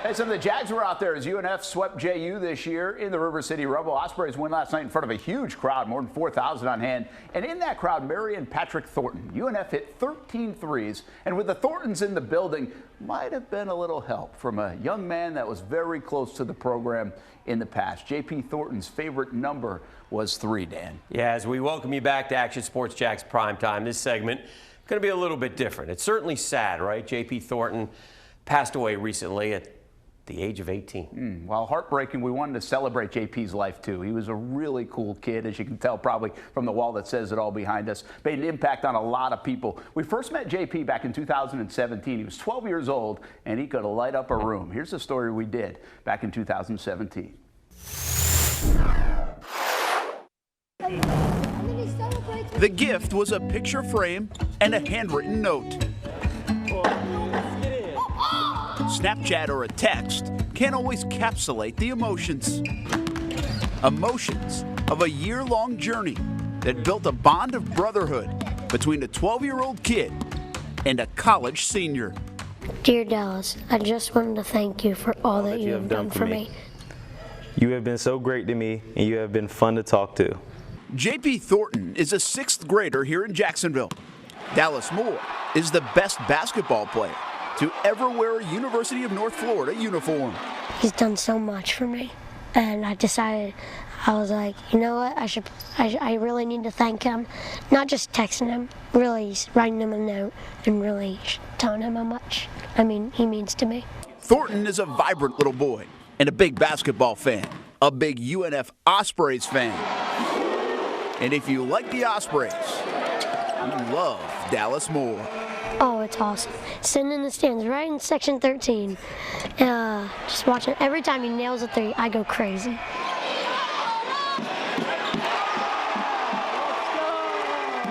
Hey, so the Jags were out there as UNF swept JU this year in the River City Rumble. Ospreys won last night in front of a huge crowd, more than 4,000 on hand. And in that crowd, Mary and Patrick Thornton. UNF hit 13 threes, and with the Thorntons in the building, might have been a little help from a young man that was very close to the program in the past. J.P. Thornton's favorite number was 3, Dan. Yeah, as we welcome you back to Action Sports Jax Primetime, this segment going to be a little bit different. It's certainly sad, right? J.P. Thornton passed away recently at the age of 18. While heartbreaking, we wanted to celebrate JP's life too. He was a really cool kid, as you can tell probably from the wall that says it all behind us. Made an impact on a lot of people. We first met JP back in 2017. He was 12 years old and he could light up a room. Here's the story we did back in 2017. The gift was a picture frame and a handwritten note. Snapchat or a text can't always encapsulate the emotions. Emotions of a year-long journey that built a bond of brotherhood between a 12-year-old kid and a college senior. Dear Dallas, I just wanted to thank you for all that you have done for me. You have been so great to me, and you have been fun to talk to. J.P. Thornton is a 6th grader here in Jacksonville. Dallas Moore is the best basketball player to ever wear a University of North Florida uniform. He's done so much for me, and I decided, I was like, you know what, I really need to thank him. Not just texting him, really writing him a note and really telling him how much, he means to me. Thornton is a vibrant little boy and a big basketball fan, a big UNF Ospreys fan. And if you like the Ospreys, you love Dallas Moore. Oh, it's awesome. Sitting in the stands right in section 13. Just watching. Every time he nails a 3, I go crazy.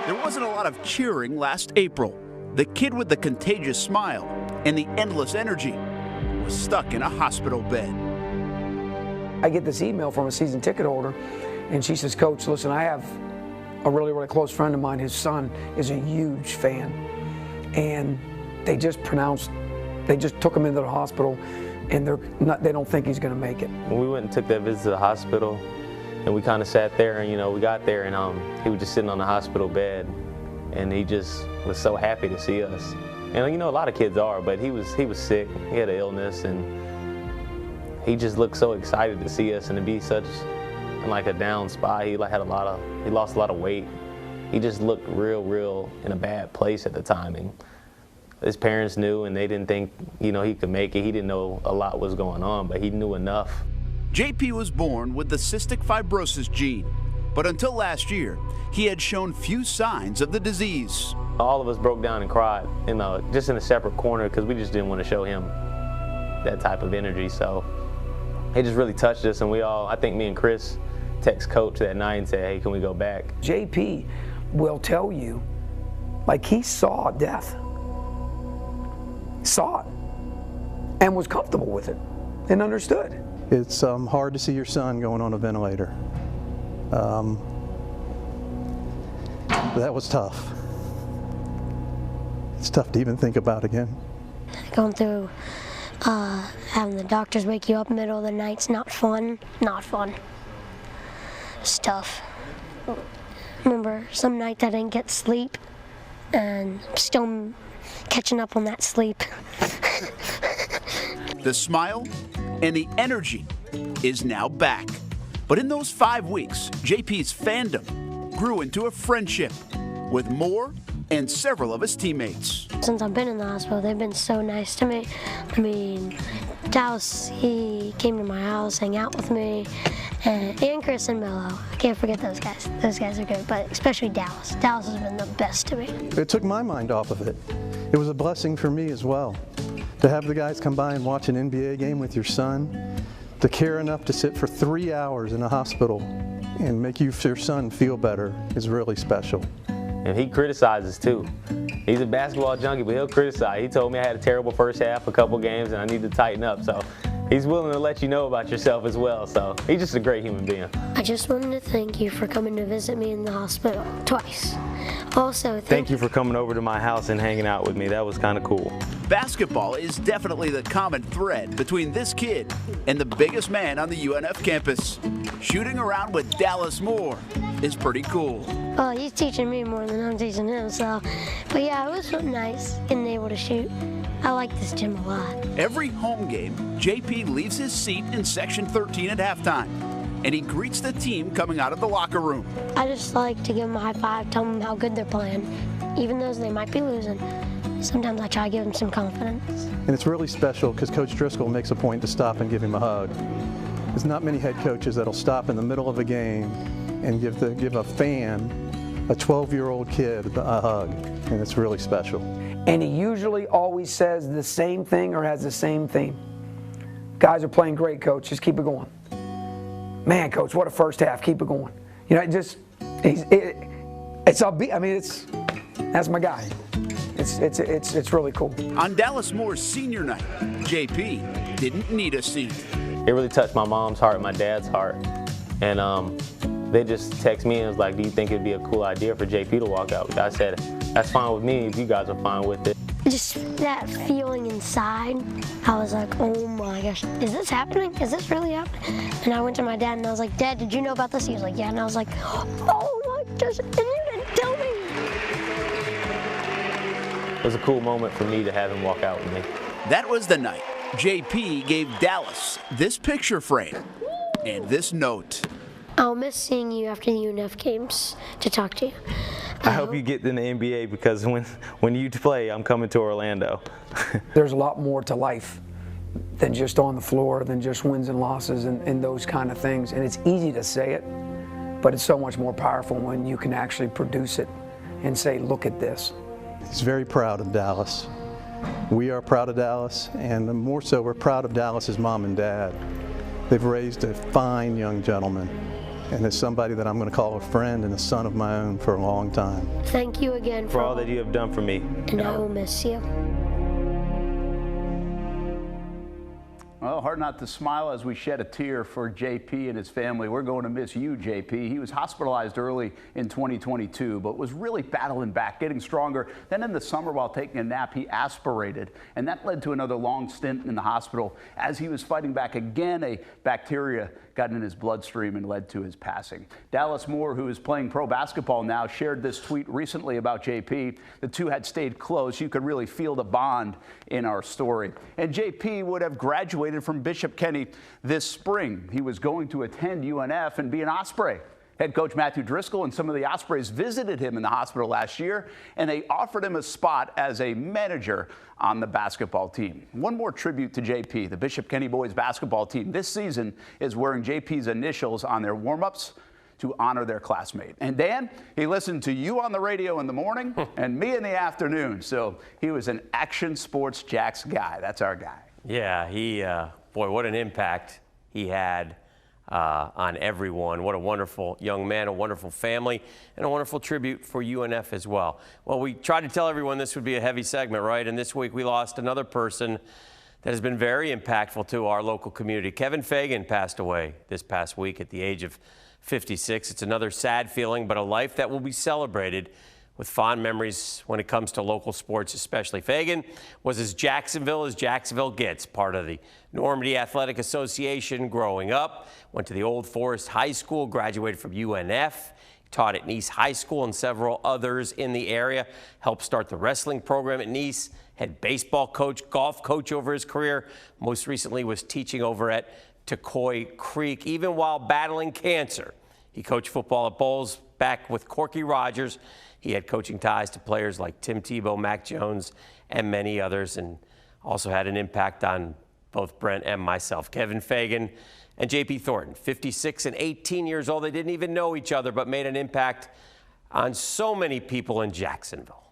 There wasn't a lot of cheering last April. The kid with the contagious smile and the endless energy was stuck in a hospital bed. I get this email from a season ticket holder, and she says, Coach, listen, I have a really, really close friend of mine. His son is a huge fan. And they just took him into the hospital, and they don't think he's going to make it. When we went and took that visit to the hospital, and we kind of sat there, and we got there, and he was just sitting on the hospital bed, and he just was so happy to see us. And a lot of kids are, but he was sick. He had an illness, and he just looked so excited to see us and to be such in like a down spot. He lost a lot of weight. He just looked real in a bad place at the time, and his parents knew, and they didn't think, he could make it. He didn't know a lot was going on, but he knew enough. JP was born with the cystic fibrosis gene, but until last year, he had shown few signs of the disease. All of us broke down and cried, just in a separate corner, because we just didn't want to show him that type of energy. So it just really touched us, and I think me and Chris text Coach that night and said, hey, can we go back? JP will tell you, he saw death. Saw it. And was comfortable with it and understood. It's hard to see your son going on a ventilator. That was tough. It's tough to even think about again. Going through having the doctors wake you up in the middle of the night's not fun. Not fun. It's tough. Remember some nights I didn't get sleep, and still catching up on that sleep. The smile and the energy is now back. But in those 5 weeks, JP's fandom grew into a friendship with Moore and several of his teammates. Since I've been in the hospital, they've been so nice to me. Dallas, he came to my house, hang out with me, and Chris and Mello. I can't forget those guys. Those guys are good, but especially Dallas. Dallas has been the best to me. It took my mind off of it. It was a blessing for me as well. To have the guys come by and watch an NBA game with your son, to care enough to sit for 3 hours in a hospital and make your son feel better is really special. And he criticizes too. He's a basketball junkie, but he'll criticize. He told me I had a terrible first half, a couple games, and I need to tighten up. So he's willing to let you know about yourself as well. So he's just a great human being. I just wanted to thank you for coming to visit me in the hospital twice. Also, Thank you for coming over to my house and hanging out with me. That was kind of cool. Basketball is definitely the common thread between this kid and the biggest man on the UNF campus. Shooting around with Dallas Moore is pretty cool. Oh, he's teaching me more than I'm teaching him, so. But yeah, it was nice getting able to shoot. I like this gym a lot. Every home game, JP leaves his seat in section 13 at halftime, and he greets the team coming out of the locker room. I just like to give them a high five, tell them how good they're playing, even though they might be losing. Sometimes I try to give them some confidence. And it's really special because Coach Driscoll makes a point to stop and give him a hug. There's not many head coaches that'll stop in the middle of a game and give a fan, a 12-year-old kid, a hug, and it's really special. And he usually always says the same thing or has the same theme. Guys are playing great, Coach. Just keep it going. Man, Coach, what a first half. Keep it going. You know, that's my guy. It's really cool. On Dallas Moore's senior night, JP didn't need a seat. It really touched my mom's heart, my dad's heart. And they just texted me and was like, do you think it'd be a cool idea for JP to walk out? I said, that's fine with me if you guys are fine with it. Just that feeling inside, I was like, oh my gosh, is this happening? Is this really happening? And I went to my dad and I was like, Dad, did you know about this? He was like, yeah. And I was like, oh my gosh, and you didn't tell me. It was a cool moment for me to have him walk out with me. That was the night JP gave Dallas this picture frame and this note. I'll miss seeing you after the UNF games to talk to you. I hope you get in the NBA because when you play, I'm coming to Orlando. There's a lot more to life than just on the floor, than just wins and losses and those kind of things. And it's easy to say it, but it's so much more powerful when you can actually produce it and say, look at this. He's very proud of Dallas. We are proud of Dallas, and more so, we're proud of Dallas's mom and dad. They've raised a fine young gentleman, and it's somebody that I'm going to call a friend and a son of my own for a long time. Thank you again For all that you have done for me. And I will miss you. Well, hard not to smile as we shed a tear for JP and his family. We're going to miss you, JP. He was hospitalized early in 2022, but was really battling back, getting stronger. Then in the summer, while taking a nap, he aspirated, and that led to another long stint in the hospital. As he was fighting back again, a bacteria got in his bloodstream and led to his passing. Dallas Moore, who is playing pro basketball now, shared this tweet recently about JP. The two had stayed close. You could really feel the bond in our story. And JP would have graduated from Bishop Kenny this spring. He was going to attend UNF and be an Osprey. Head coach Matthew Driscoll and some of the Ospreys visited him in the hospital last year, and they offered him a spot as a manager on the basketball team. One more tribute to JP. The Bishop Kenny boys basketball team this season is wearing JP's initials on their warm-ups to honor their classmate. And Dan, he listened to you on the radio in the morning and me in the afternoon, so he was an Action Sports Jacks guy. That's our guy. Yeah, boy, what an impact he had on everyone. What a wonderful young man, a wonderful family, and a wonderful tribute for UNF as well. Well, we tried to tell everyone this would be a heavy segment, right? And this week we lost another person that has been very impactful to our local community. Kevin Fagan passed away this past week at the age of 56. It's another sad feeling, but a life that will be celebrated with fond memories when it comes to local sports, especially. Fagan was as Jacksonville gets, part of the Normandy Athletic Association growing up, went to the Old Forest High School, graduated from UNF, taught at Nice High School and several others in the area, helped start the wrestling program at Nice, head baseball coach, golf coach over his career, most recently was teaching over at Tecoy Creek, even while battling cancer. He coached football at Bowles back with Corky Rogers. He had coaching ties to players like Tim Tebow, Mac Jones, and many others, and also had an impact on both Brent and myself. Kevin Fagan and JP Thornton, 56 and 18 years old. They didn't even know each other, but made an impact on so many people in Jacksonville.